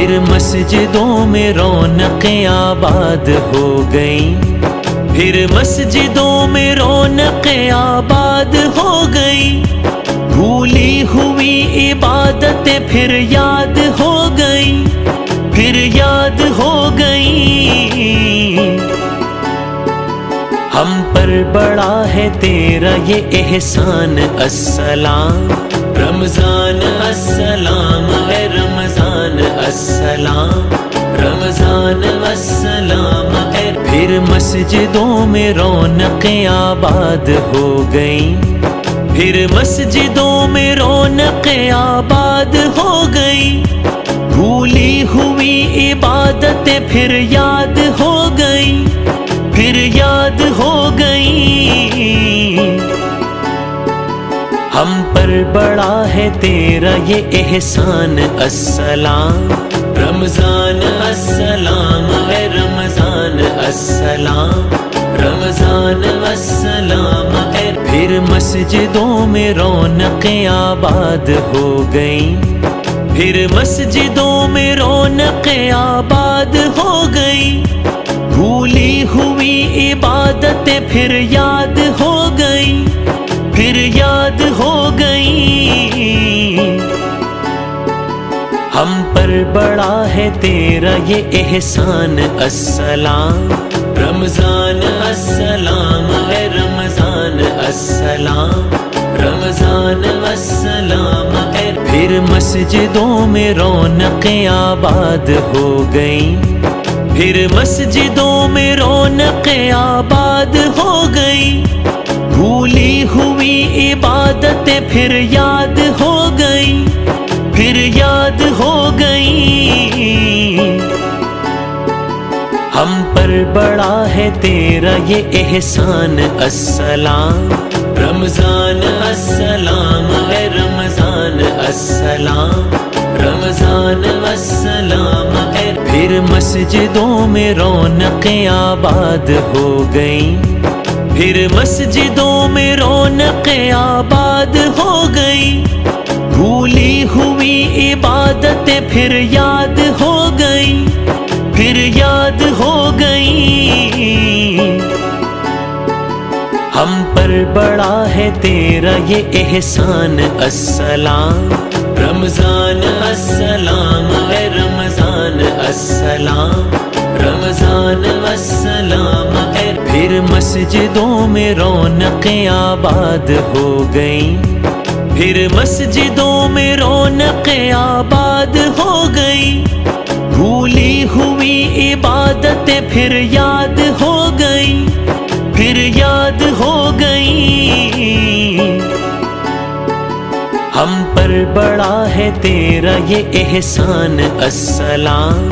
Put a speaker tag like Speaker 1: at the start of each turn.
Speaker 1: پھر مسجدوں میں رونقیں آباد ہو گئیں، پھر مسجدوں میں رونقیں آباد ہو گئیں، بھولی ہوئی عبادتیں پھر یاد ہو گئیں، پھر یاد ہو گئیں۔ ہم پر بڑا ہے تیرا یہ احسان، السلام رمضان السلام ہے رمضان السلام، رمضان السلام ہے۔ پھر مسجدوں میں رونقیں آباد ہو گئیں، پھر مسجدوں میں رونقیں آباد ہو گئیں، بھولی ہوئی عبادتیں پھر یاد ہو گئیں، پھر یاد ہو گئیں۔ ہم پر بڑا ہے تیرا یہ احسان، السلام رمضان السلام ہے رمضان السلام، رمضان السلام ہے۔ پھر مسجدوں میں رونقیں آباد ہو گئیں، پھر مسجدوں میں رونقیں آباد ہو گئیں، بھولی ہوئی عبادتیں پھر یاد ہو گئیں، پھر یاد ہو گئیں۔ ہم پر بڑا ہے تیرا یہ احسان، السلام رمضان السلام ہے رمضان السلام، رمضان السلام ہے۔ پھر مسجدوں میں رونقیں آباد ہو گئیں، پھر مسجدوں میں رونقیں آباد ہو گئیں، بھولی ہوئی عبادتیں پھر یاد ہو گئیں، پھر یاد ہو گئیں۔ ہم پر بڑا ہے تیرا یہ احسان، السلام رمضان السلام ہے رمضان السلام، رمضان السلام ہے۔ پھر مسجدوں میں رونقیں آباد ہو گئیں، پھر مسجدوں میں رونقیں آباد ہو گئیں، بھولی ہوئی عبادتیں پھر یاد ہو گئیں، پھر یاد ہو گئیں۔ ہم پر بڑا ہے تیرا یہ احسان، السلام رمضان السلام ہے رمضان السلام، رمضان السلام ہے۔ پھر مسجدوں میں رونقیں آباد ہو گئیں، پھر مسجدوں میں رونقیں آباد ہو گئیں، بھولی ہوئی عبادتیں پھر یاد ہو گئیں، پھر یاد ہو گئیں۔ ہم پر بڑا ہے تیرا یہ احسان، السلام